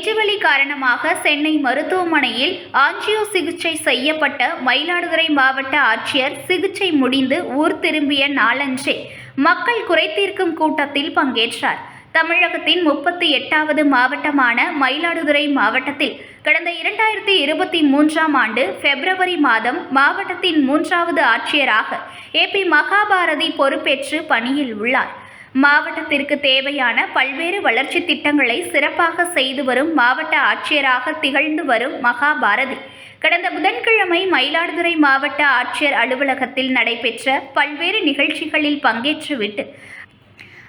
நெஞ்சுவலி காரணமாக சென்னை மருத்துவமனையில் ஆஞ்சியோ சிகிச்சை செய்யப்பட்ட மயிலாடுதுறை மாவட்ட ஆட்சியர் சிகிச்சை முடிந்து ஊர் திரும்பிய நாளன்றே மக்கள் குறைதீர்க்கும் கூட்டத்தில் பங்கேற்றார். தமிழகத்தின் 38வது மாவட்டமான மயிலாடுதுறை மாவட்டத்தில் கடந்த 2023ஆம் ஆண்டு பிப்ரவரி மாதம் மாவட்டத்தின் 3வது ஆட்சியராக ஏபி மகாபாரதி பொறுப்பேற்று பணியில் உள்ளார். மாவட்டத்திற்கு தேவையான பல்வேறு வளர்ச்சி திட்டங்களை சிறப்பாக செய்து வரும் மாவட்ட ஆட்சியராக திகழ்ந்து வரும் மகாபாரதி கடந்த புதன்கிழமை மயிலாடுதுறை மாவட்ட ஆட்சியர் அலுவலகத்தில் நடைபெற்ற பல்வேறு நிகழ்ச்சிகளில் பங்கேற்றுவிட்டு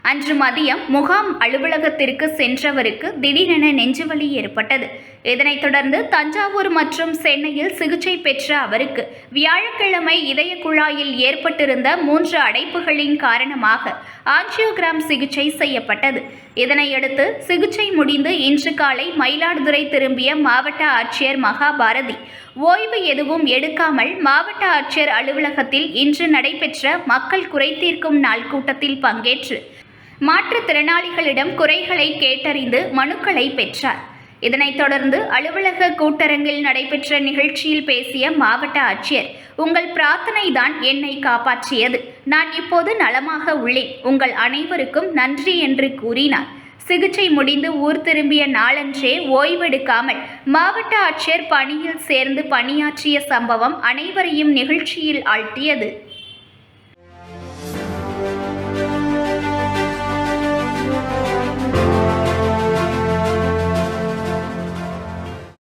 அன்று மதியம் முகாம் அலுவலகத்திற்கு சென்றவருக்கு திடீரென நெஞ்சுவலி ஏற்பட்டது. இதனைத் தொடர்ந்து தஞ்சாவூர் மற்றும் சென்னையில் சிகிச்சை பெற்ற அவருக்கு வியாழக்கிழமை இதய குழாயில் ஏற்பட்டிருந்த 3 அடைப்புகளின் காரணமாக ஆஞ்சியோகிராம் சிகிச்சை செய்யப்பட்டது. இதனையடுத்து சிகிச்சை முடிந்து இன்று காலை மயிலாடுதுறை திரும்பிய மாவட்ட ஆட்சியர் மகாபாரதி ஓய்வு எதுவும் எடுக்காமல் மாவட்ட ஆட்சியர் அலுவலகத்தில் இன்று நடைபெற்ற மக்கள் குறைதீர்க்கும் நாள் கூட்டத்தில் பங்கேற்று மாற்றுத்திறனாளிகளிடம் குறைகளை கேட்டறிந்து மனுக்களை பெற்றார். இதனைத் தொடர்ந்து அலுவலக கூட்டரங்கில் நடைபெற்ற நிகழ்ச்சியில் பேசிய மாவட்ட ஆட்சியர், உங்கள் பிரார்த்தனை தான் என்னை காப்பாற்றியது. நான் இப்போது நலமாக உள்ளேன். உங்கள் அனைவருக்கும் நன்றி என்று கூறினார். சிகிச்சை முடிந்து ஊர் திரும்பிய நாளன்றே ஓய்வெடுக்காமல் மாவட்ட ஆட்சியர் பணியில் சேர்ந்து பணியாற்றிய சம்பவம் அனைவரையும் நிகழ்ச்சியில் ஆழ்த்தியது.